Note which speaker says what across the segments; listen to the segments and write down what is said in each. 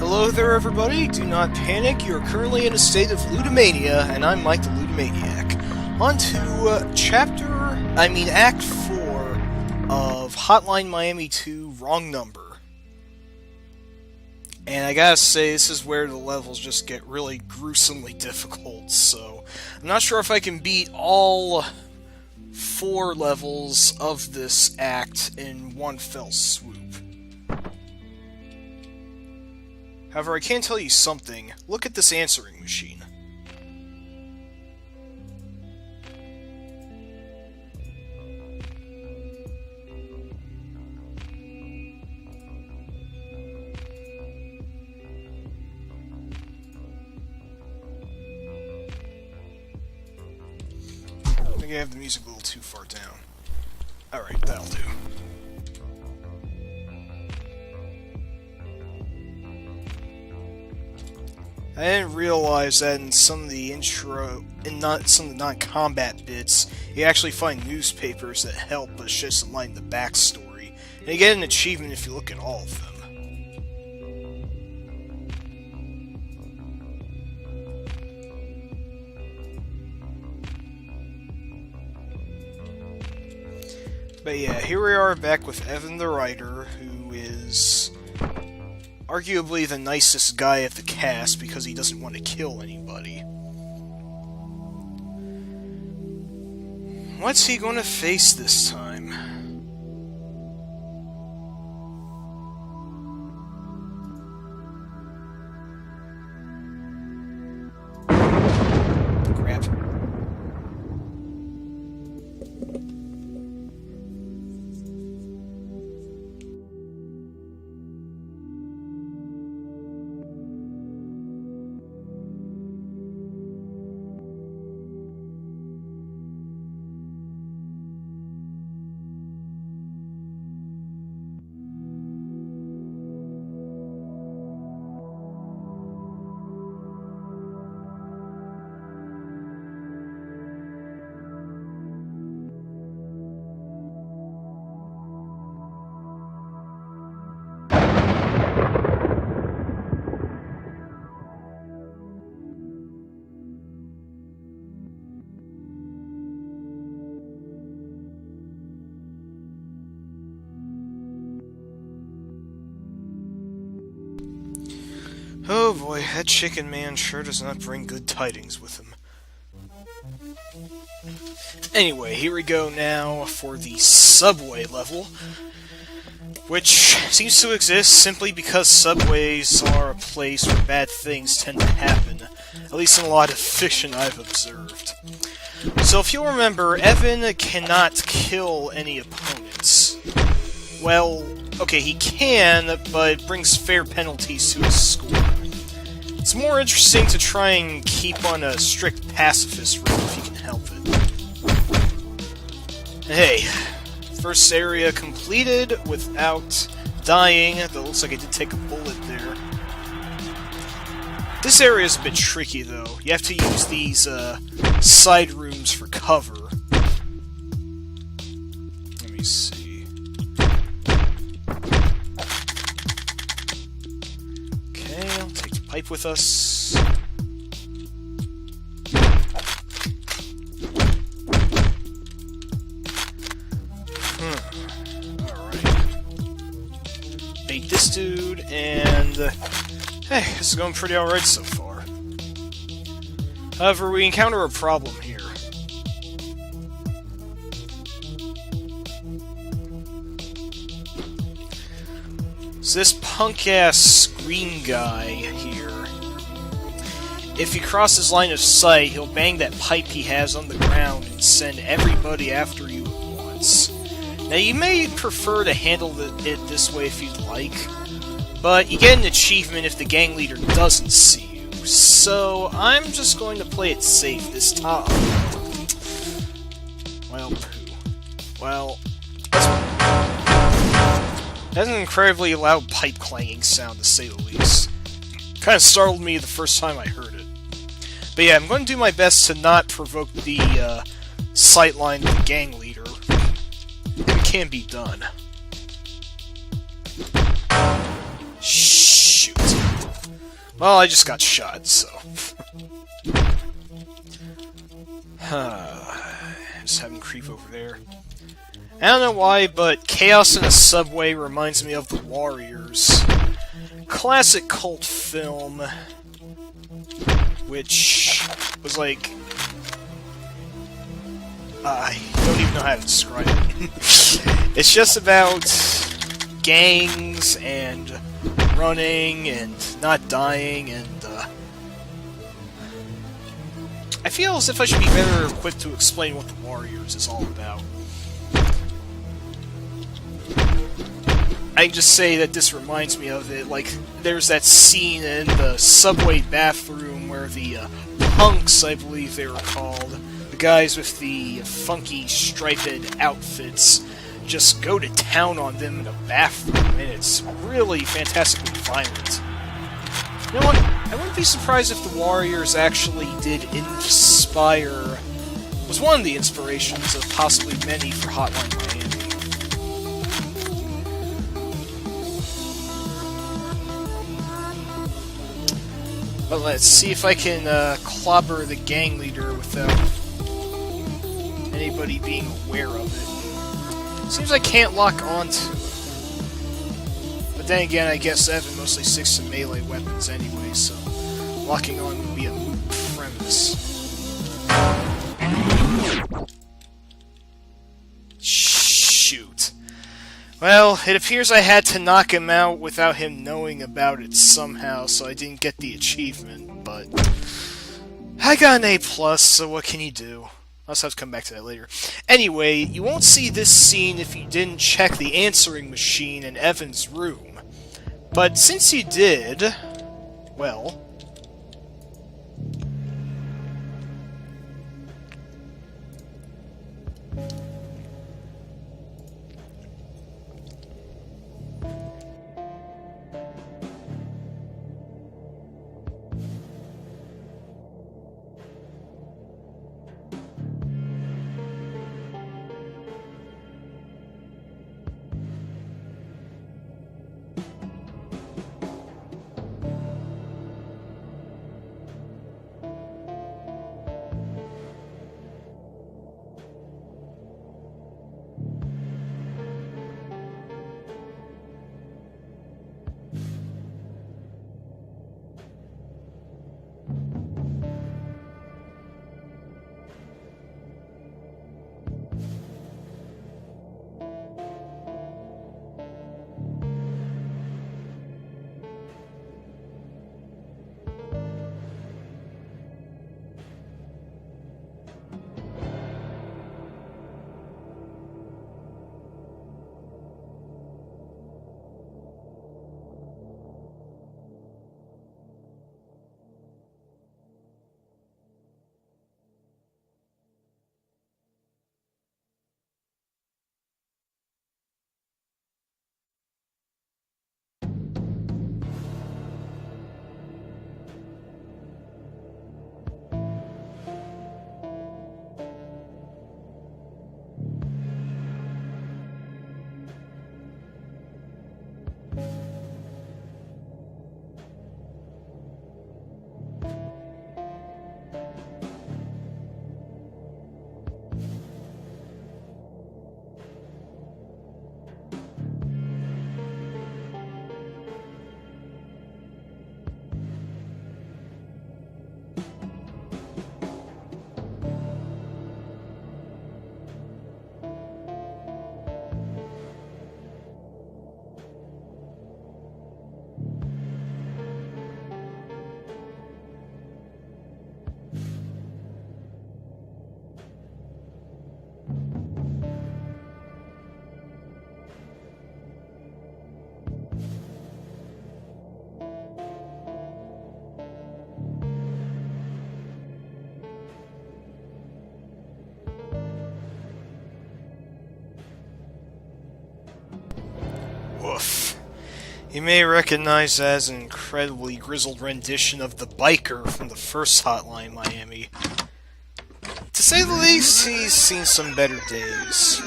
Speaker 1: Hello there, everybody. Do not panic. You are currently in a state of Ludumania, and I'm Mike the Ludumaniac. On to Act 4 of Hotline Miami 2, Wrong Number. And I gotta say, this is where the levels just get really gruesomely difficult, so I'm not sure if I can beat all 4 levels of this act in one fell swoop. However, I can tell you something. Look at this answering machine. I think I have the music a little too far down. Alright, that'll do. I didn't realize that in some of the intro, some of the non-combat bits, you actually find newspapers that help but shed some light in the backstory. And you get an achievement if you look at all of them. But yeah, here we are back with Evan the writer, who is arguably the nicest guy of the cast because he doesn't want to kill anybody. What's he going to face this time? Crap. Oh boy, that chicken man sure does not bring good tidings with him. Anyway, here we go now for the subway level, which seems to exist simply because subways are a place where bad things tend to happen, at least in a lot of fiction I've observed. So if you'll remember, Evan cannot kill any opponents. Well, okay, he can, but it brings fair penalties to his score. It's more interesting to try and keep on a strict pacifist route if you can help it. Hey, first area completed without dying, though it looks like I did take a bullet there. This area is a bit tricky, though. You have to use these side rooms for cover. Let me see. Pipe with us. Alright. Bait this dude, and hey, this is going pretty alright so far. However, we encounter a problem here. So this punk-ass green guy here, if he crosses line of sight, he'll bang that pipe he has on the ground and send everybody after you at once. Now, you may prefer to handle it this way if you'd like, but you get an achievement if the gang leader doesn't see you, so I'm just going to play it safe this time. Well, poo. Well, that's an incredibly loud pipe clanging sound, to say the least. Kind of startled me the first time I heard it. But yeah, I'm going to do my best to not provoke the sightline of the gang leader. It can be done. Shoot. Well, I just got shot, so... Just have him creep over there. I don't know why, but Chaos in a Subway reminds me of The Warriors. Classic cult film, which was like... I don't even know how to describe it. It's just about gangs and running and not dying, and I feel as if I should be better equipped to explain what The Warriors is all about. I can just say that this reminds me of it. Like, there's that scene in the subway bathroom where the punks, I believe they were called, the guys with the funky striped outfits, just go to town on them in a bathroom, and it's really fantastically violent. You know what? I wouldn't be surprised if The Warriors actually did inspire... was one of the inspirations of possibly many for Hotline Miami. But let's see if I can clobber the gang leader without anybody being aware of it. Seems I can't lock onto it. But then again, I guess Evan mostly sticks to melee weapons anyway, so locking on would be a moot premise. Shoot. Well, it appears I had to knock him out without him knowing about it somehow, so I didn't get the achievement, but I got an A+, so what can you do? I'll just have to come back to that later. Anyway, you won't see this scene if you didn't check the answering machine in Evan's room. But since you did, well... Woof. You may recognize that as an incredibly grizzled rendition of the biker from the first Hotline Miami. To say the least, he's seen some better days.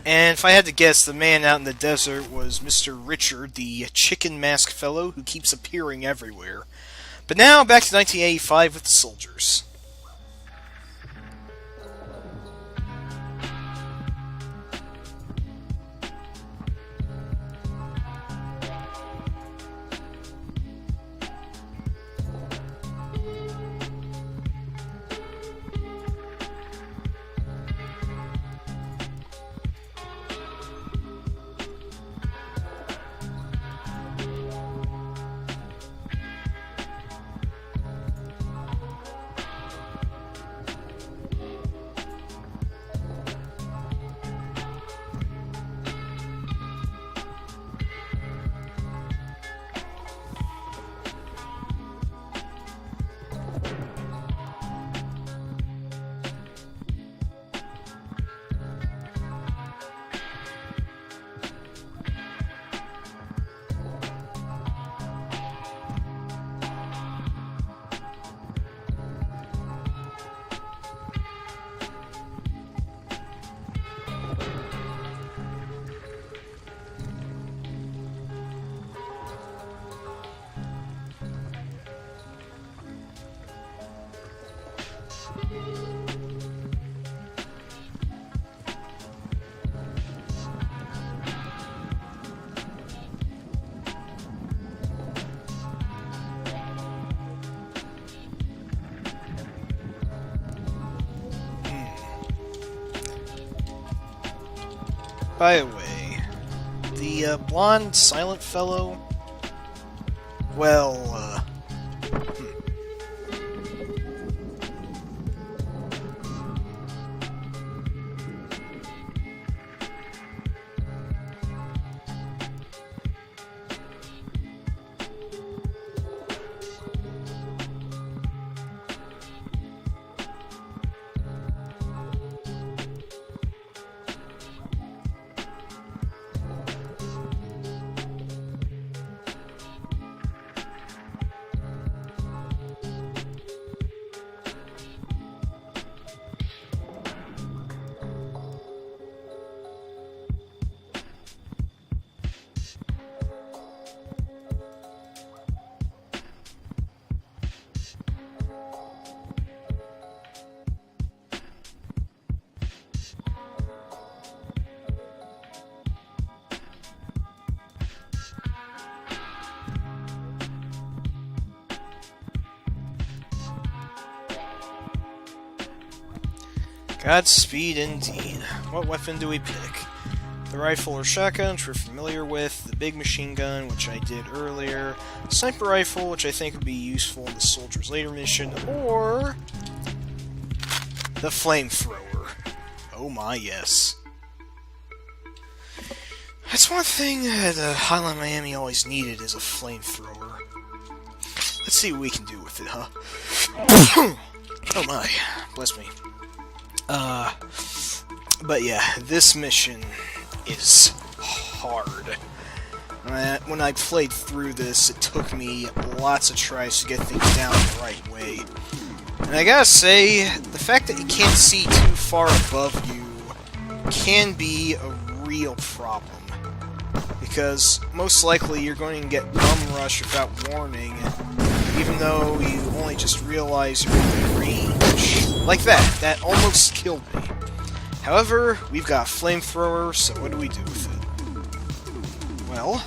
Speaker 1: And if I had to guess, the man out in the desert was Mr. Richard, the chicken mask fellow who keeps appearing everywhere. But now, back to 1985 with the soldiers. By the way, the blonde, silent fellow, well, Godspeed indeed. What weapon do we pick? The rifle or shotgun, which we're familiar with, the big machine gun, which I did earlier, the sniper rifle, which I think would be useful in the Soldier's Later mission, or the flamethrower. Oh my, yes. That's one thing that Hotline Miami always needed, is a flamethrower. Let's see what we can do with it, huh? Oh my, bless me. But yeah, this mission is hard. When I played through this, it took me lots of tries to get things down the right way. And I gotta say, the fact that you can't see too far above you can be a real problem. Because most likely you're going to get bum rush without warning, even though you only just realize you're in range. Like that. That almost killed me. However, we've got a flamethrower, so what do we do with it? Well,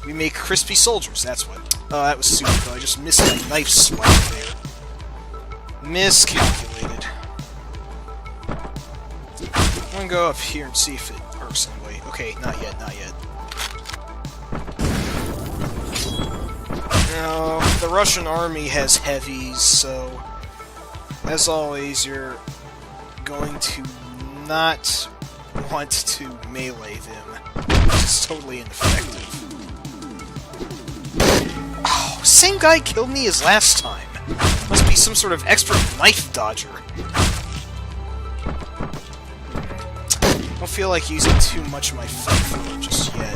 Speaker 1: we make crispy soldiers, that's what. Oh, that was stupid, though. I just missed that knife swipe there. Miscalculated. I'm gonna go up here and see if it works anyway. Okay, not yet, not yet. No, the Russian army has heavies, so as always, you're going to not want to melee them. It's totally ineffective. Oh, same guy killed me as last time. Must be some sort of expert knife dodger. Don't feel like using too much of my flamethrower just yet.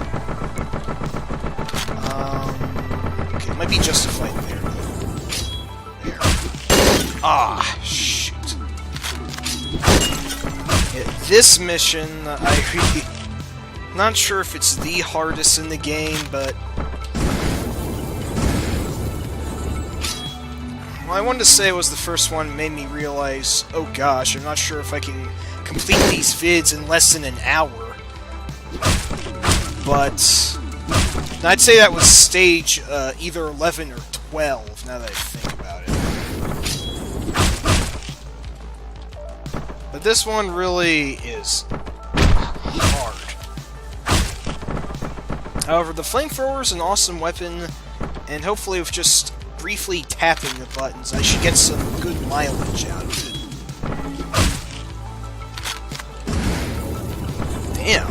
Speaker 1: Okay, it might be justified there, though. There. Ah, shoot. This mission, not sure if it's the hardest in the game, but well, I wanted to say it was the first one that made me realize, oh gosh, I'm not sure if I can complete these vids in less than an hour. But I'd say that was stage either 11 or 12, now that I think about it. But this one really is hard. However, the flamethrower is an awesome weapon, and hopefully with just briefly tapping the buttons, I should get some good mileage out of it. Damn.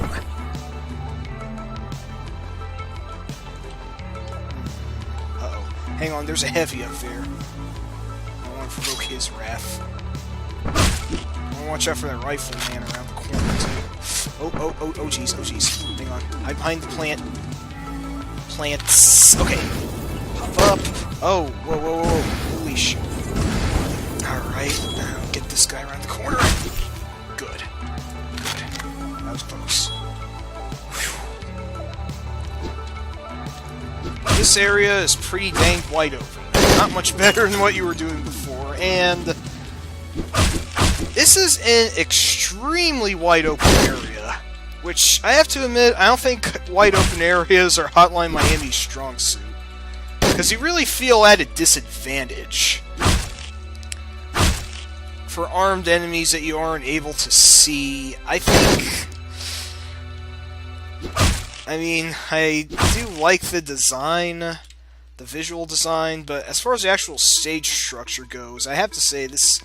Speaker 1: Uh-oh. Hang on, there's a heavy up there. I want to provoke his wrath. I want to watch out for that rifleman around the corner, too. Oh, jeez, oh, jeez. Hang on. Hide behind the plant. Plants. Okay. Pop up. Oh, whoa. Holy shit. Alright, now get this guy around the corner. Good. That was close. Whew. This area is pretty dang wide open. Not much better than what you were doing before, and this is an extremely wide open area, which I have to admit, I don't think wide open areas are Hotline Miami's strong suit, because you really feel at a disadvantage for armed enemies that you aren't able to see. I mean, I do like the design, the visual design, but as far as the actual stage structure goes, I have to say this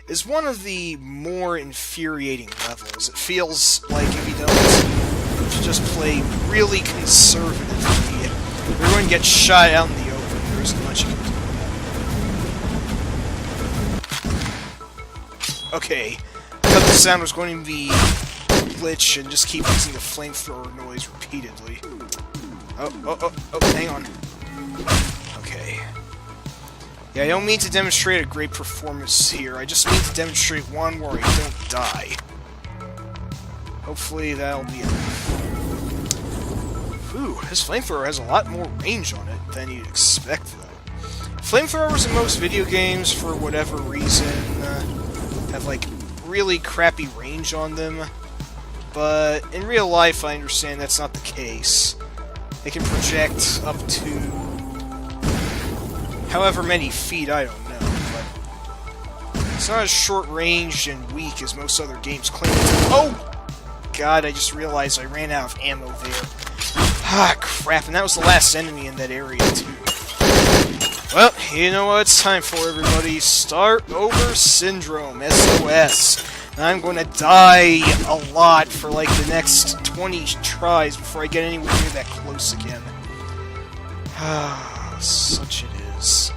Speaker 1: is one of the more infuriating levels. It feels like if you don't just play really conservatively, you're going to get shot out in the open. There isn't much you can do. Okay, I thought the sound was going to be glitch and just keep using the flamethrower noise repeatedly. Oh, hang on. Okay. Yeah, I don't mean to demonstrate a great performance here, I just mean to demonstrate one where I don't die. Hopefully that'll be enough. Ooh, this flamethrower has a lot more range on it than you'd expect, though. Flamethrowers in most video games, for whatever reason, have, like, really crappy range on them. But in real life, I understand that's not the case. They can project up to however many feet, I don't know, but it's not as short-ranged and weak as most other games claim it to. Oh! God, I just realized I ran out of ammo there. Ah, crap, and that was the last enemy in that area, too. Well, you know what it's time for, everybody. Start over syndrome, SOS. I'm going to die a lot for, like, the next 20 tries before I get anywhere near that close again. Ah, such it is.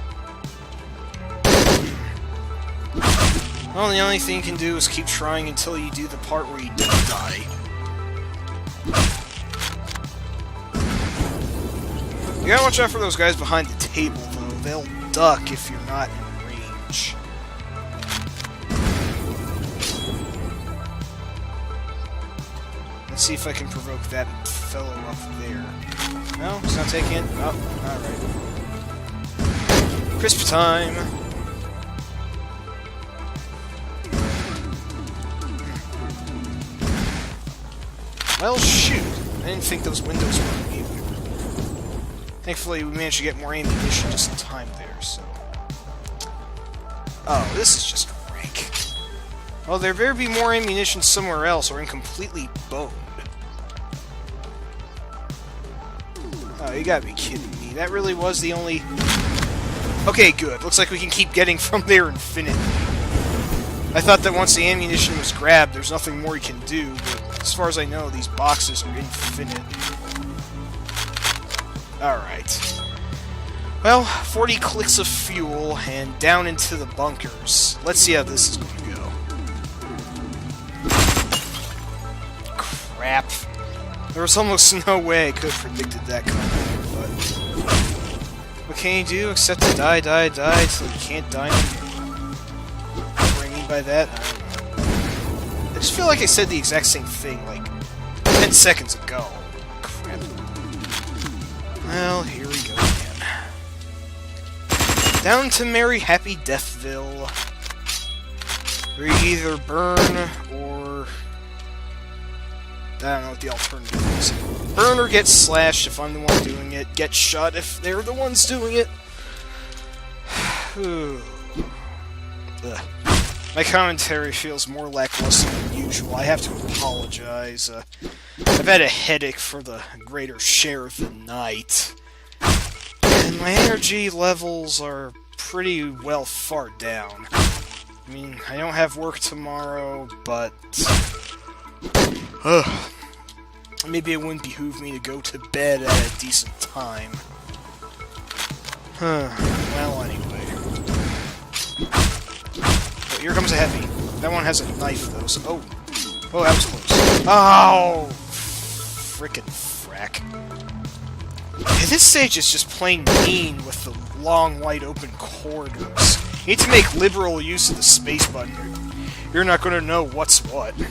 Speaker 1: Well, the only thing you can do is keep trying until you do the part where you don't die. You gotta watch out for those guys behind the table, though. They'll duck if you're not in range. Let's see if I can provoke that fellow up there. No, it's not taking it? Oh, alright. Crisp time! Well, shoot! I didn't think those windows were immune. Thankfully, we managed to get more ammunition just in time there, so... Oh, this is just rank. Oh, there better be more ammunition somewhere else, or I'm completely boned. Oh, you gotta be kidding me. That really was the only... Okay, good. Looks like we can keep getting from there infinitely. I thought that once the ammunition was grabbed, there's nothing more you can do, but as far as I know, these boxes are infinite. Alright. Well, 40 clicks of fuel, and down into the bunkers. Let's see how this is going to go. Crap. There was almost no way I could have predicted that coming, but... What can you do except to die till you can't die anymore? What do I mean by that? I don't know. just feel like I said the exact same thing, like, 10 seconds ago. Crap. Well, here we go again. Down to Merry Happy Deathville. We either burn, or... I don't know what the alternative is. Burn or get slashed if I'm the one doing it. Get shot if they're the ones doing it. Ugh. My commentary feels more lackluster than usual. I have to apologize. I've had a headache for the greater share of the night. And my energy levels are pretty well far down. I mean, I don't have work tomorrow, but... maybe it wouldn't behoove me to go to bed at a decent time. Well, anyway. Oh, here comes a heavy. That one has a knife, though, so... Oh, that was close. Oh! Frickin' frack. Yeah, this stage is just plain mean with the long, wide-open corridors. You need to make liberal use of the space button. You're not gonna know what's what. In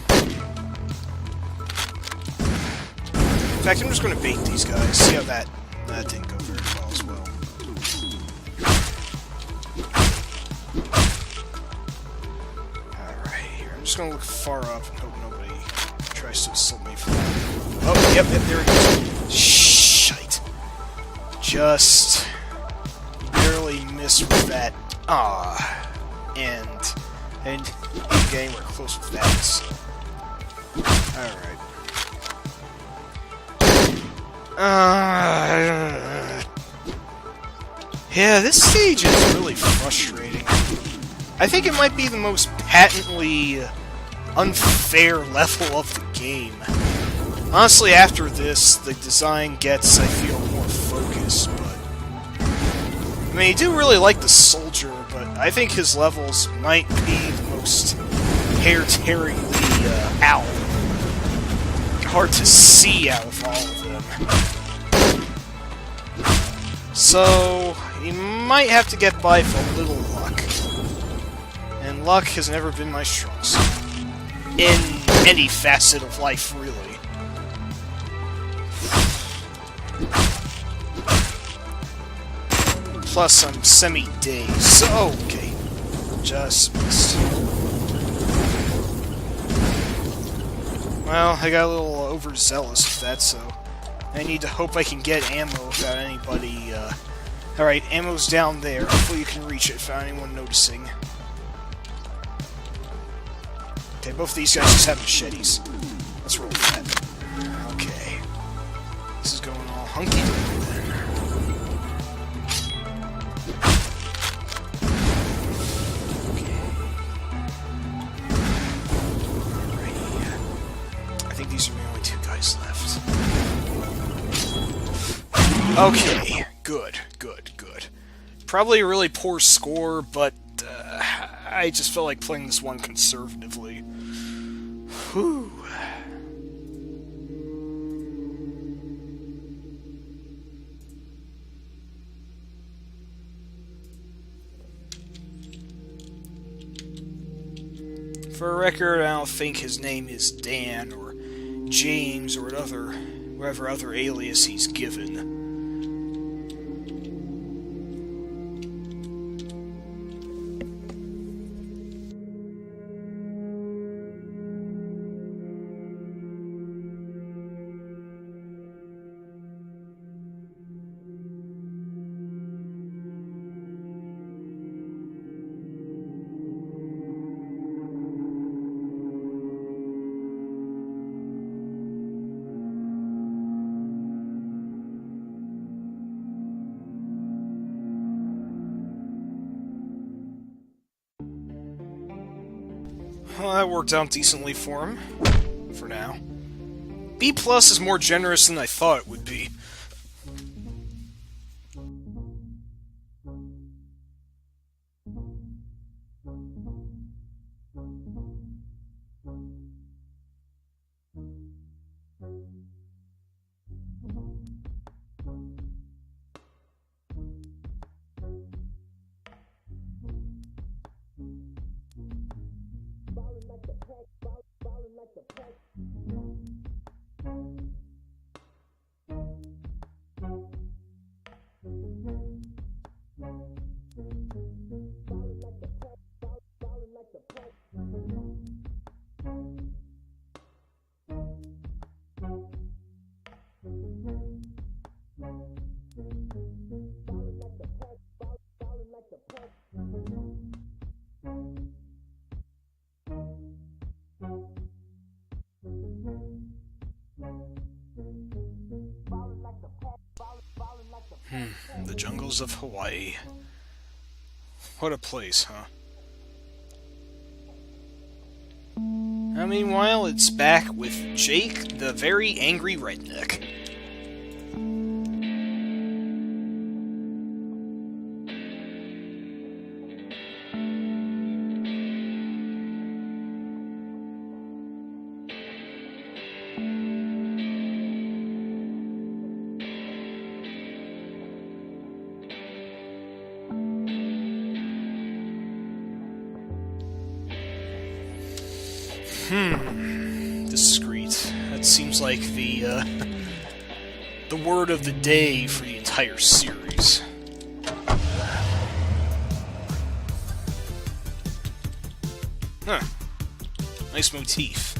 Speaker 1: fact, I'm just gonna bait these guys. See how that didn't go very well as well. Alright, I'm just gonna look far up and hope nobody tries to assault me from that. Oh, yep, there it goes. Shite. Just barely miss with that. And I didn't get anywhere close with that, so... Alright. Yeah, this stage is really frustrating. I think it might be the most patently unfair level of the game. Honestly, after this, the design gets, I feel, more focused, but... I mean, I do really like the soldier, but I think his levels might be the most hair-tearingly, hard to see out of all of them. So, you might have to get by with a little luck. And luck has never been my strong suit. In any facet of life, really. Plus, I'm semi-dazed, so okay. Just missed. Well, I got a little overzealous with that, so... I need to hope I can get ammo without anybody, Alright, ammo's down there. Hopefully you can reach it without anyone noticing. Okay, both of these guys just have machetes. Let's roll with that. Okay. This is going all hunky-dory then. Okay. Alrighty. I think these are the only two guys left. Okay, good. Probably a really poor score, but I just felt like playing this one conservatively. Whew. For a record, I don't think his name is Dan, or James, or whatever other alias he's given. Well, that worked out decently for him. For now. B+ is more generous than I thought it would be. The jungles of Hawaii. What a place, huh? Meanwhile, it's back with Jake, the very angry redneck. Discreet. That seems like the word of the day for the entire series. Huh. Nice motif.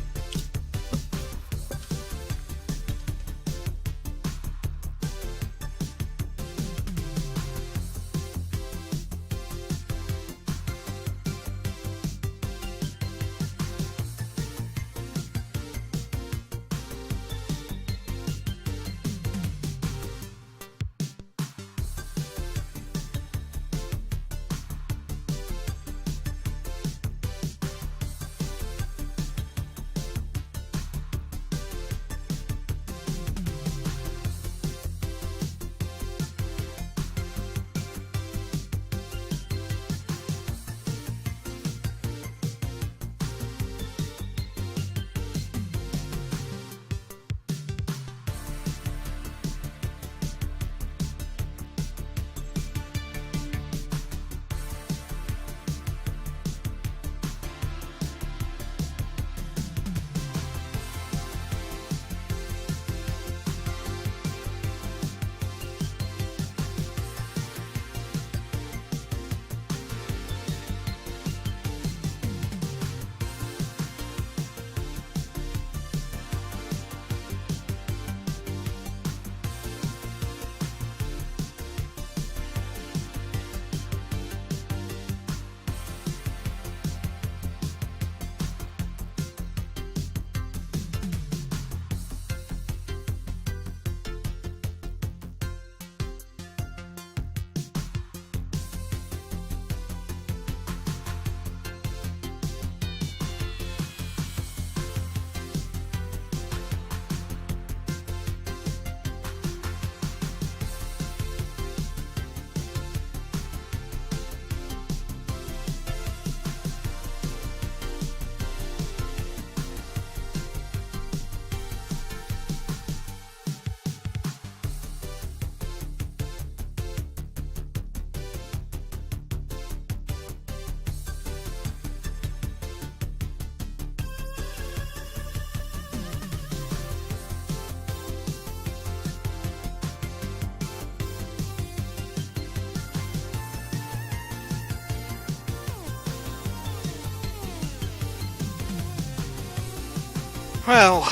Speaker 1: Well,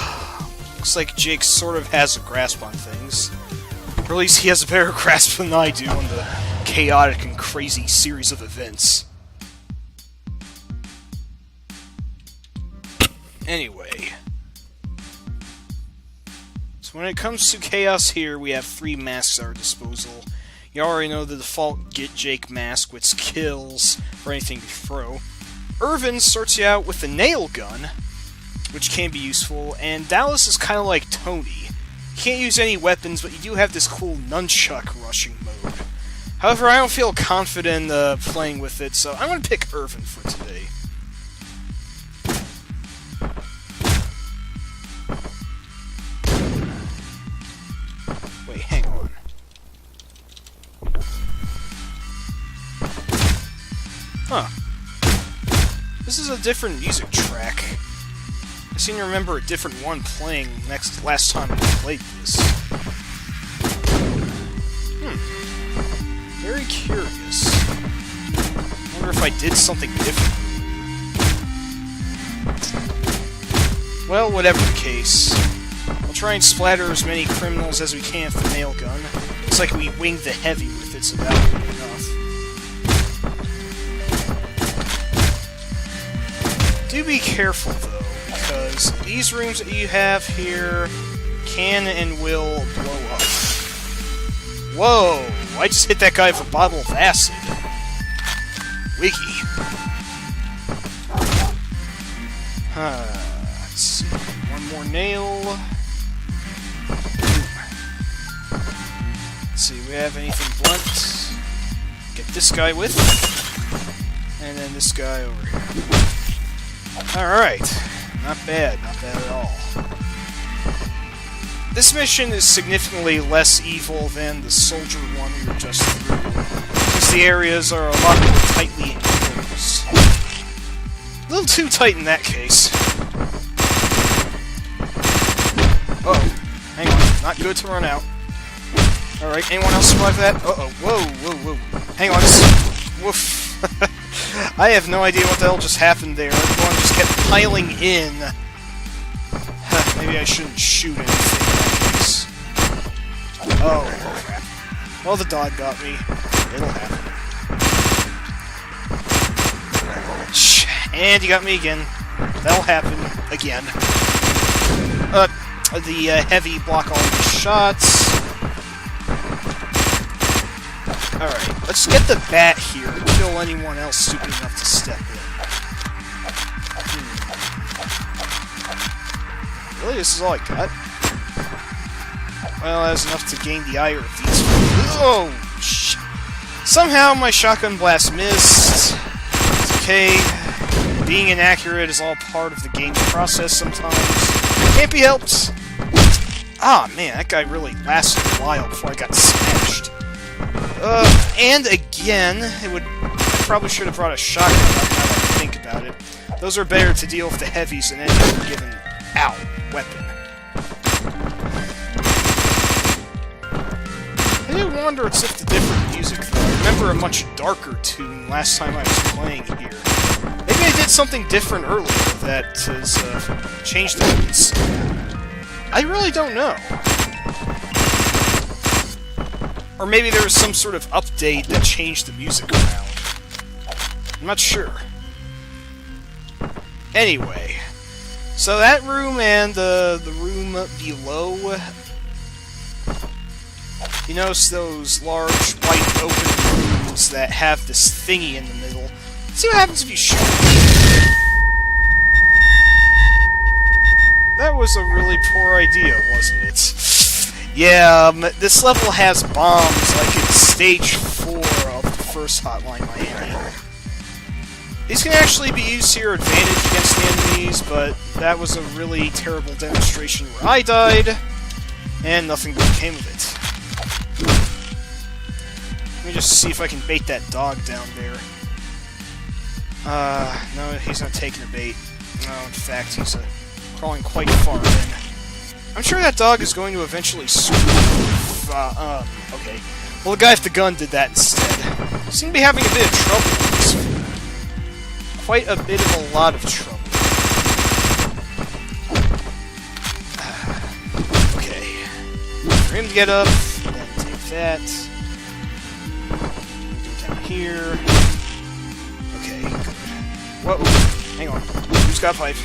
Speaker 1: looks like Jake sort of has a grasp on things. Or at least he has a better grasp than I do on the chaotic and crazy series of events. Anyway. So when it comes to chaos here, we have 3 masks at our disposal. You already know the default Get Jake mask, which kills for anything you throw. Irvin starts you out with a nail gun, which can be useful, and Dallas is kind of like Tony. You can't use any weapons, but you do have this cool nunchuck rushing mode. However, I don't feel confident playing with it, so I'm going to pick Irvin for today. Wait, hang on. Huh. This is a different music track. I seem to remember a different one playing last time I played this. Very curious. I wonder if I did something different. Well, whatever the case. We'll try and splatter as many criminals as we can with the nail gun. Looks like we winged the heavy with it, so that'll be enough. Do be careful, though, because these rooms that you have here can and will blow up. Whoa! I just hit that guy with a bottle of acid. Wiki. Let's see. One more nail. Let's see, we have anything blunt? Get this guy with. And then this guy over here. Alright. Not bad at all. This mission is significantly less evil than the soldier one we were just through, since the areas are a lot more tightly enclosed. A little too tight in that case. Uh-oh. Hang on. Not good to run out. Alright, anyone else survive that? Uh-oh. Whoa. Hang on. Woof. I have no idea what the hell just happened there. Everyone just kept piling in. Maybe I shouldn't shoot anything in that case. Oh, crap. Well, the dog got me. It'll happen. And he got me again. That'll happen again. The heavy block all the shots. Alright, let's get the bat here and kill anyone else stupid enough to step in. Really, this is all I got? Well, that's enough to gain the ire of these. Oh, shit. Somehow my shotgun blast missed. It's okay. Being inaccurate is all part of the game's process sometimes. Can't be helped. Ah, man, that guy really lasted a while before I got smashed. And again, I probably should have brought a shotgun up now that I think about it. Those are better to deal with the heavies than any given weapon. I do wonder if the different music, though. I remember a much darker tune last time I was playing here. Maybe I did something different earlier that has changed things. I really don't know. Or maybe there was some sort of update that changed the music around. I'm not sure. Anyway, so that room and the room below, you notice those large, white, open rooms that have this thingy in the middle. Let's see what happens if you shoot it. That was a really poor idea, wasn't it? Yeah, this level has bombs like in Stage 4 of the first Hotline Miami. These can actually be used to your advantage against the enemies, but that was a really terrible demonstration where I died, and nothing good came of it. Let me just see if I can bait that dog down there. No, he's not taking a bait. No, in fact, he's crawling quite far in. I'm sure that dog is going to eventually swoop. Okay. Well, the guy with the gun did that instead. Seem to be having a bit of trouble with this. Quite a bit of a lot of trouble. Okay. For him to get up, then take that. Do it down here. Okay, good. Whoa, hang on. Who's got pipe?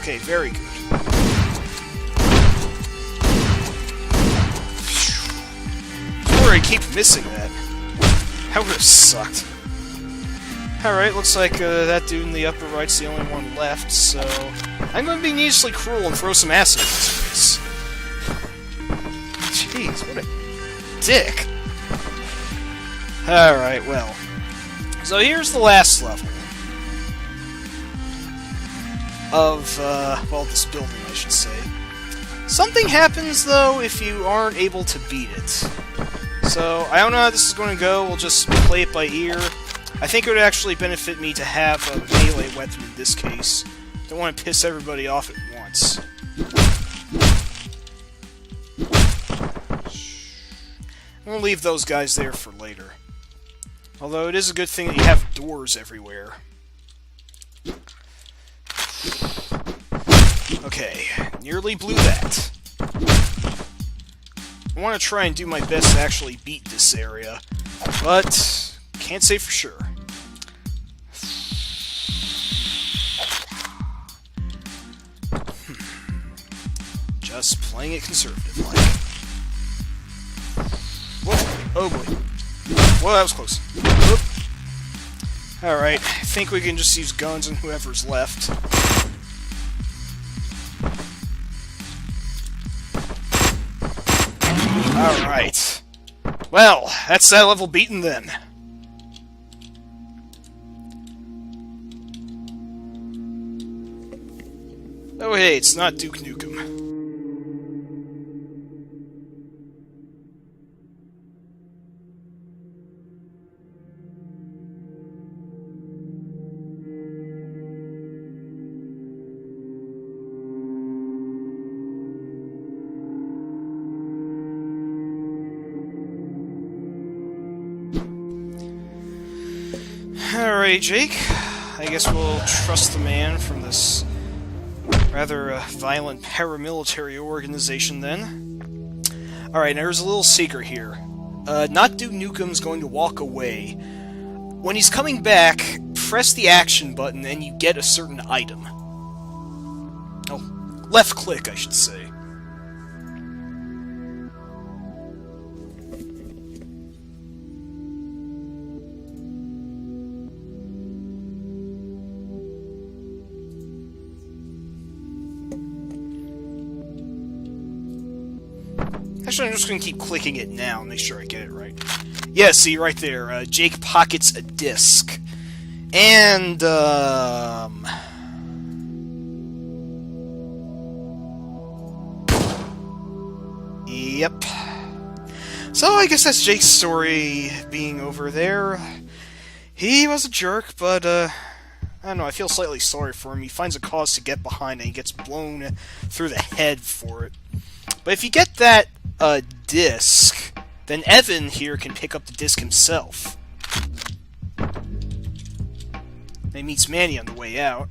Speaker 1: Okay, very good. Sorry, I keep missing that. That would have sucked. Alright, looks like that dude in the upper right's the only one left, so I'm going to be needlessly cruel and throw some acid in his face. Jeez, what a dick. Alright, well. So here's the last level. Of, well, this building, I should say. Something happens, though, if you aren't able to beat it. So, I don't know how this is going to go, we'll just play it by ear. I think it would actually benefit me to have a melee weapon in this case. Don't want to piss everybody off at once. I'm gonna leave those guys there for later. Although it is a good thing that you have doors everywhere. Okay, nearly blew that. I want to try and do my best to actually beat this area, but can't say for sure. Just playing it conservative-like. Whoa, oh boy. Whoa, that was close. Whoop. Alright, I think we can just use guns on whoever's left. Alright. Well, that's that level beaten then. Oh hey, it's not Duke Nukem. Alright, Jake. I guess we'll trust the man from this rather violent paramilitary organization then. Alright, now there's a little secret here. Not Duke Nukem's going to walk away. When he's coming back, press the action button and you get a certain item. Oh, left click, I should say. Actually, I'm just going to keep clicking it now and make sure I get it right. Yeah, see, right there. Jake pockets a disc. And, yep. So, I guess that's Jake's story being over there. He was a jerk, but, I don't know, I feel slightly sorry for him. He finds a cause to get behind and he gets blown through the head for it. But if you get that disc, then Evan here can pick up the disc himself. And he meets Manny on the way out.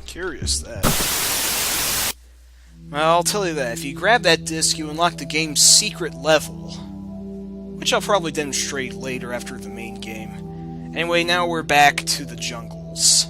Speaker 1: Curious, that. Well, I'll tell you that. If you grab that disc, you unlock the game's secret level. Which I'll probably demonstrate later after the main game. Anyway, now we're back to the jungles.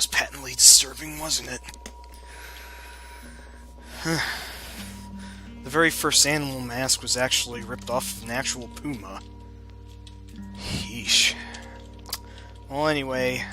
Speaker 1: was patently disturbing, wasn't it? The very first animal mask was actually ripped off of an actual puma. Yeesh. Well, anyway...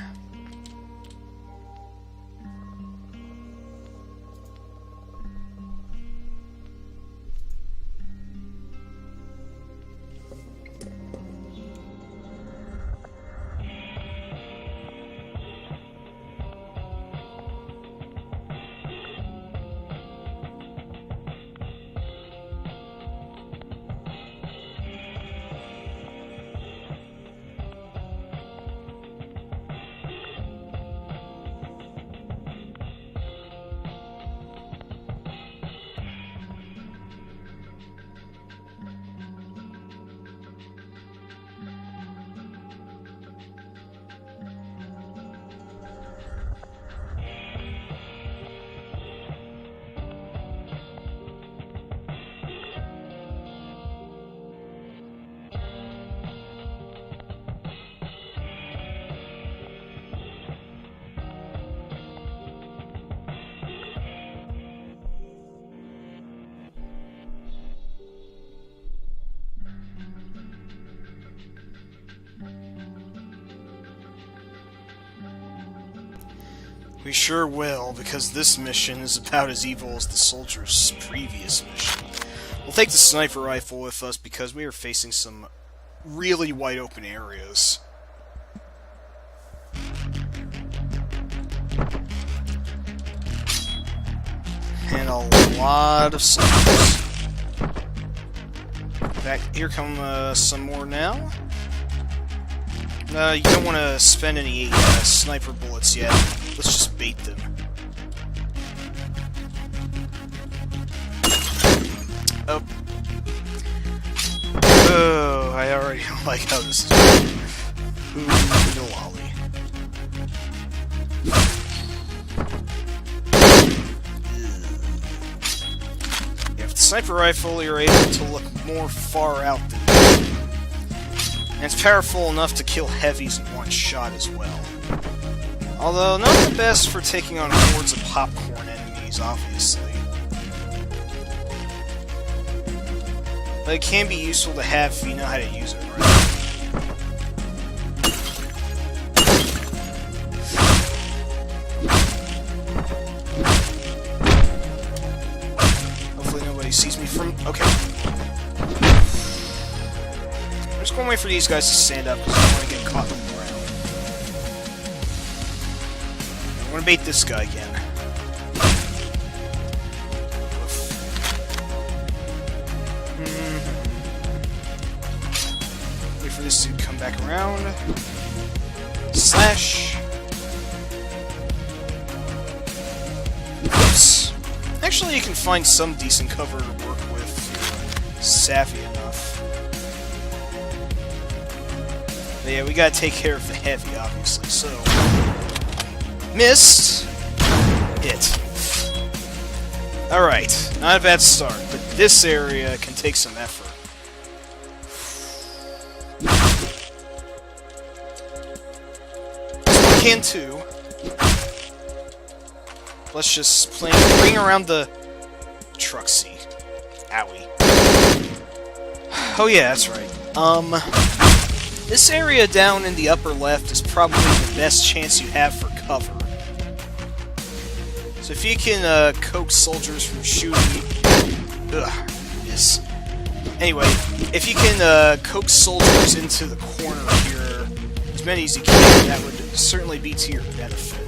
Speaker 1: We sure will, because this mission is about as evil as the soldier's previous mission. We'll take the sniper rifle with us because we are facing some really wide open areas. And a lot of snipers. In fact, here come some more now. You don't want to spend any sniper bullets yet. Let's just bait them. Oh. Oh, I already don't like how this is going. Ooh, the lolly. Yeah, with the sniper rifle, you're able to look more far out than that. And it's powerful enough to kill heavies in one shot as well. Although, not the best for taking on hordes of popcorn enemies, obviously. But it can be useful to have if you know how to use it right. Hopefully nobody sees me from... Okay. I'm just gonna wait for these guys to stand up because I don't want to get caught in the ground. I'm gonna bait this guy again. Wait for this to come back around. Slash. Oops. Actually, you can find some decent cover to work with if you're savvy enough. But yeah, we gotta take care of the heavy, obviously, so... Missed! Hit. Alright, not a bad start, but this area can take some effort. We can too. Let's just bring around the truck seat. Owie. Oh yeah, that's right. This area down in the upper left is probably the best chance you have for cover. So if you can coax soldiers from shooting... Ugh, miss. Anyway, if you can coax soldiers into the corner here, as many as you can, that would certainly be to your benefit.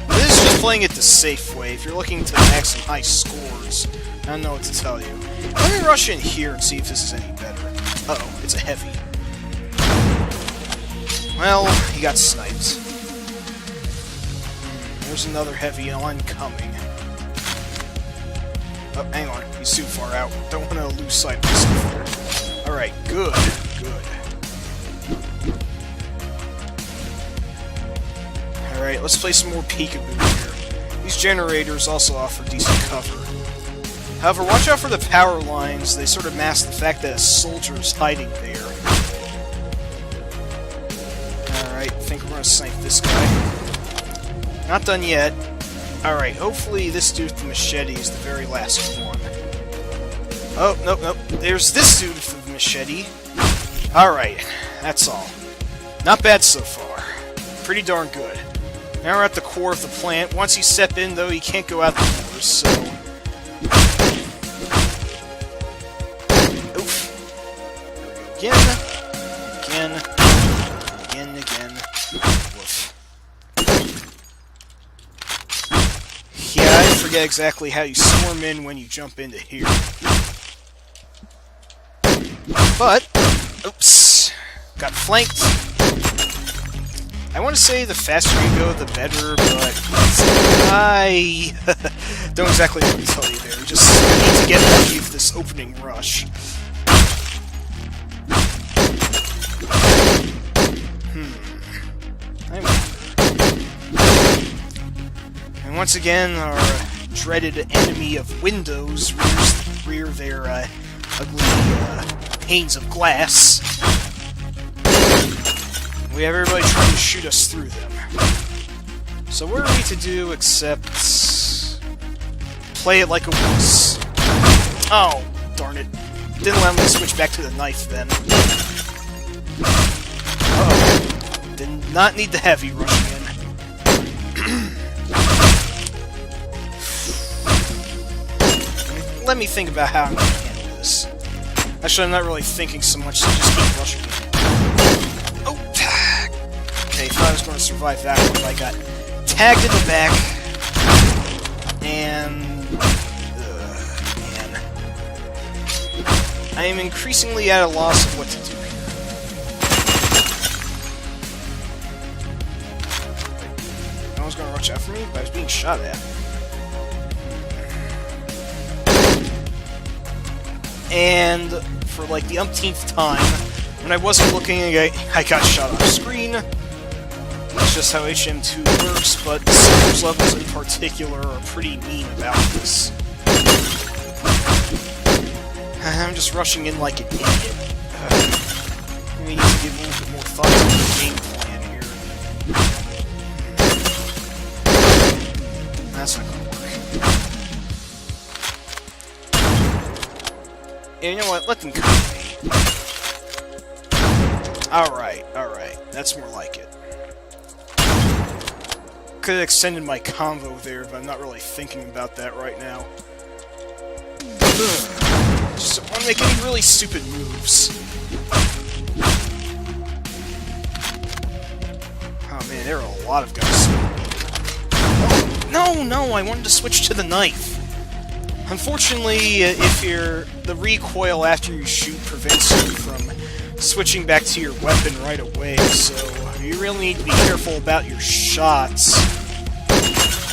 Speaker 1: This is just playing it the safe way. If you're looking to max some high scores, I don't know what to tell you. Let me rush in here and see if this is any better. Uh-oh, it's a heavy. Well, he got sniped. There's another heavy oncoming. Oh, hang on. He's too far out. Don't want to lose sight of myself there. Alright, good. Good. Alright, let's play some more peekaboo here. These generators also offer decent cover. However, watch out for the power lines. They sort of mask the fact that a soldier's hiding there. think we're gonna snipe this guy. Not done yet. Alright, hopefully this dude with the machete is the very last one. Oh, nope, nope. There's this dude with the machete. Alright, that's all. Not bad so far. Pretty darn good. Now we're at the core of the plant. Once you step in, though, you can't go out the doors, so... Oof. There we go. Again. Woof. Yeah, I forget exactly how you swarm in when you jump into here. But, oops, got flanked. I want to say the faster you go, the better, but I don't exactly know what to tell you there. We just need to get lucky with this opening rush. I wonder. And once again, our dreaded enemy of windows rear their ugly panes of glass. We have everybody trying to shoot us through them. So what are we to do except... play it like a wuss? Oh, darn it. Didn't allow me to switch back to the knife then. Uh-oh. Did not need the heavy rushing in. Let me think about how I'm going to handle this. Actually, I'm not really thinking so much, so just keep rushing in. Okay, thought I was going to survive that one, but I got tagged in the back, and... man. I am increasingly at a loss of what to do here. No one's going to watch out for me, but I was being shot at. And for like the umpteenth time, when I wasn't looking, I got shot off screen. That's just how HM2 works, but the Silver's levels in particular are pretty mean about this. I'm just rushing in like an idiot. We need to give a little bit more thought to the game plan here. That's not gonna work. And you know what? Let them come to me. Alright. That's more like it. Could have extended my convo there, but I'm not really thinking about that right now. Just don't want to make any really stupid moves. Oh man, there are a lot of guys. Oh, no, I wanted to switch to the knife. Unfortunately, if the recoil after you shoot prevents you from switching back to your weapon right away, so you really need to be careful about your shots.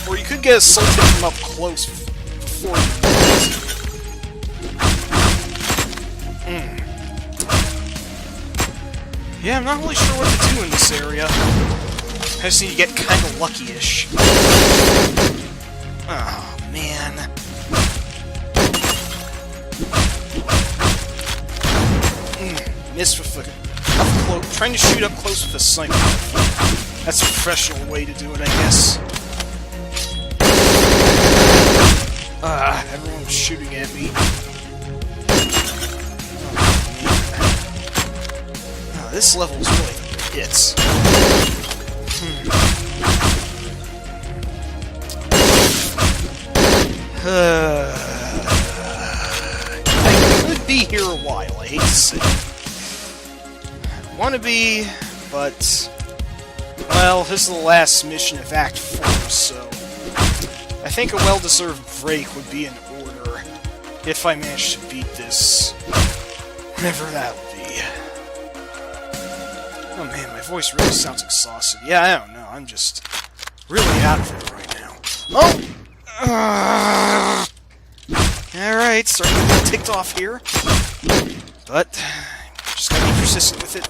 Speaker 1: Or you could get assaulted from up close before you Yeah, I'm not really sure what to do in this area. I just need to get kind of lucky-ish. Oh, man. Missed with up close. Trying to shoot up close with a sniper. That's a professional way to do it, I guess. Everyone's shooting at me. Oh, this level is really hits. I could be here a while, I hate to say it. Want to be, but... well, this is the last mission of Act 4, so... I think a well-deserved break would be in order, if I manage to beat this. Whenever that will be. Oh man, my voice really sounds exhausted. Yeah, I don't know, I'm just really out of it right now. Oh! Alright, starting to get ticked off here. But, just gotta be persistent with it.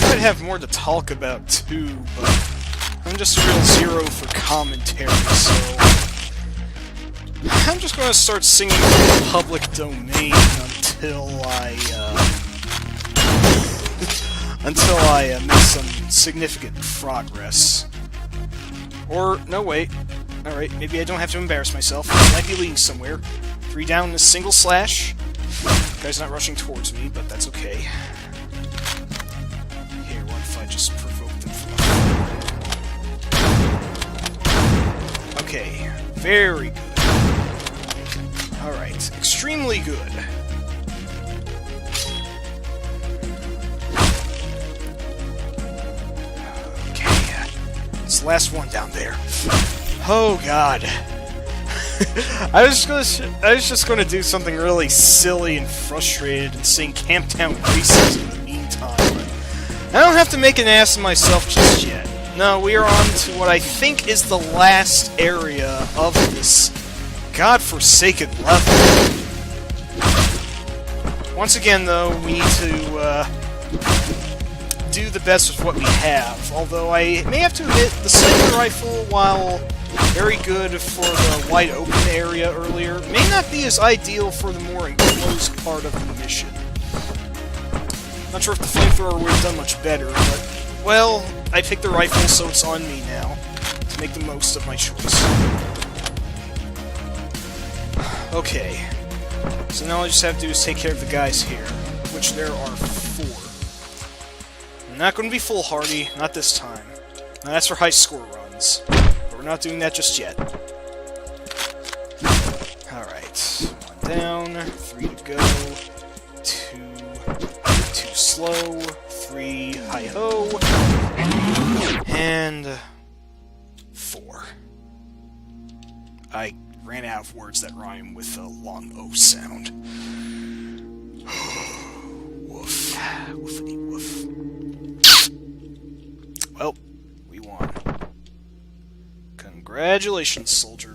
Speaker 1: I'd have more to talk about too, but I'm just a real zero for commentary, so just going to start singing in the public domain until I make some significant progress. Or, no, wait. Alright, maybe I don't have to embarrass myself. I might be leading somewhere. 3 down in a single slash. The guy's not rushing towards me, but that's okay. Here, what if I just provoke them from... Okay, very good. Alright, extremely good. Okay, it's the last one down there. Oh god. I was just gonna do something really silly and frustrated and sing Camptown racism in the meantime, but I don't have to make an ass of myself just yet. No, we are on to what I think is the last area of this godforsaken level. Once again, though, we need to do the best with what we have, although I may have to admit the sniper rifle, while very good for the wide open area earlier, may not be as ideal for the more enclosed part of the mission. Not sure if the flamethrower would have done much better, but, well, I picked the rifle, so it's on me now to make the most of my choice. Okay, so now all I just have to do is take care of the guys here, which there are 4. I'm not going to be foolhardy, not this time. Now, that's for high score runs. We're not doing that just yet. Alright. 1 down, 3 to go, 2 slow, 3 hi-ho, and 4. I ran out of words that rhyme with a long O sound. Woof. Woofity woof. Well, we won. Congratulations, soldier.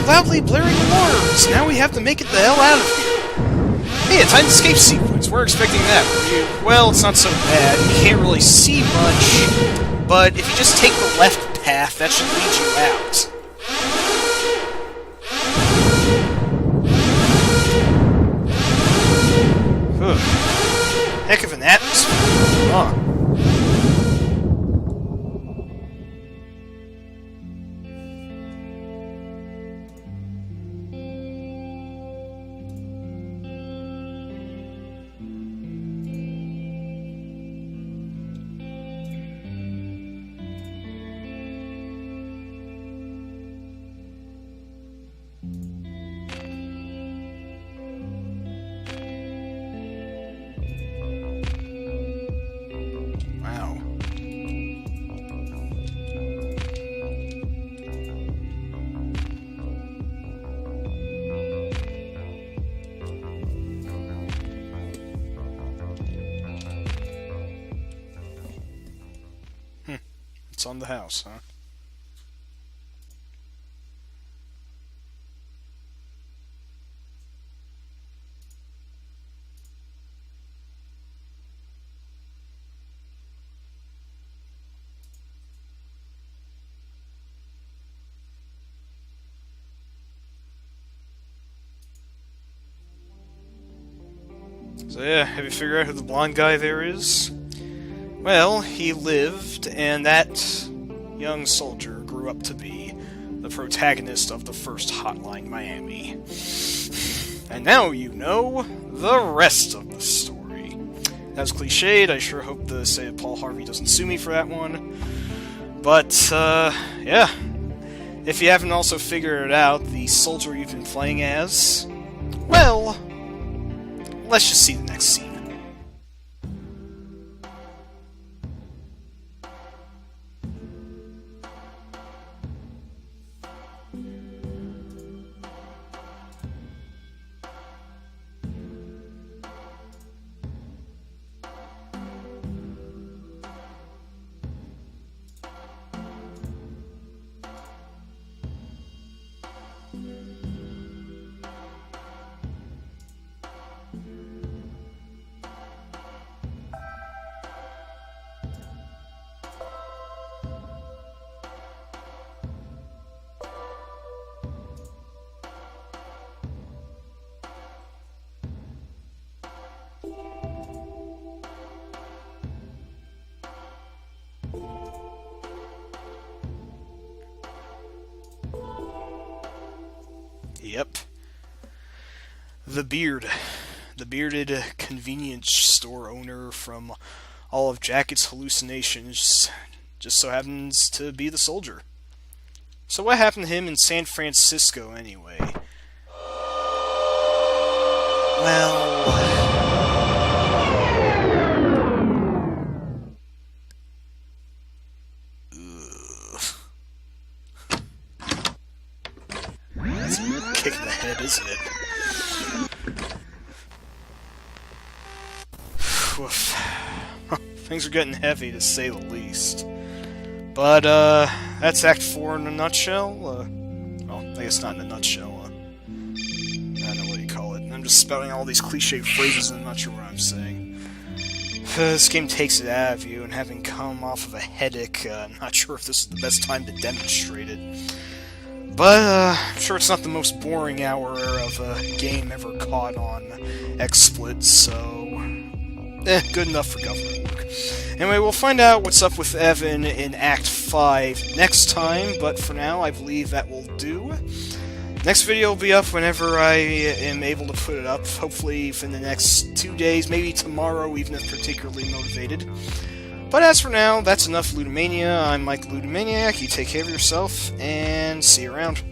Speaker 1: Loudly blaring alarms! Now we have to make it the hell out of here! Hey, a timed escape sequence! We're expecting that. Well, it's not so bad. You can't really see much, but if you just take the left path, that should lead you out. Heck of an atmosphere. Huh. It's on the house, huh? So yeah, have you figured out who the blonde guy there is? Well, he lived, and that young soldier grew up to be the protagonist of the first Hotline Miami. And now you know the rest of the story. That was cliched. I sure hope the say Paul Harvey doesn't sue me for that one. But, yeah. If you haven't also figured it out, the soldier you've been playing as, well, let's just see the next scene. Yep. The Beard. The bearded convenience store owner from all of Jacket's hallucinations just so happens to be the soldier. So what happened to him in San Francisco anyway? Well... That's a kick in the head, isn't it? Woof. Things are getting heavy, to say the least. But, that's Act 4 in a nutshell. Well, I guess not in a nutshell. I don't know what you call it. I'm just spouting all these cliche phrases and I'm not sure what I'm saying. This game takes it out of you, and having come off of a headache, I'm not sure if this is the best time to demonstrate it. But, I'm sure it's not the most boring hour of a game ever caught on XSplit, so... good enough for government work. Anyway, we'll find out what's up with Evan in Act 5 next time, but for now, I believe that will do. Next video will be up whenever I am able to put it up, hopefully within the next 2 days, maybe tomorrow, even if particularly motivated. But as for now, that's enough Ludumania. I'm Mike Ludumaniac. You take care of yourself, and see you around.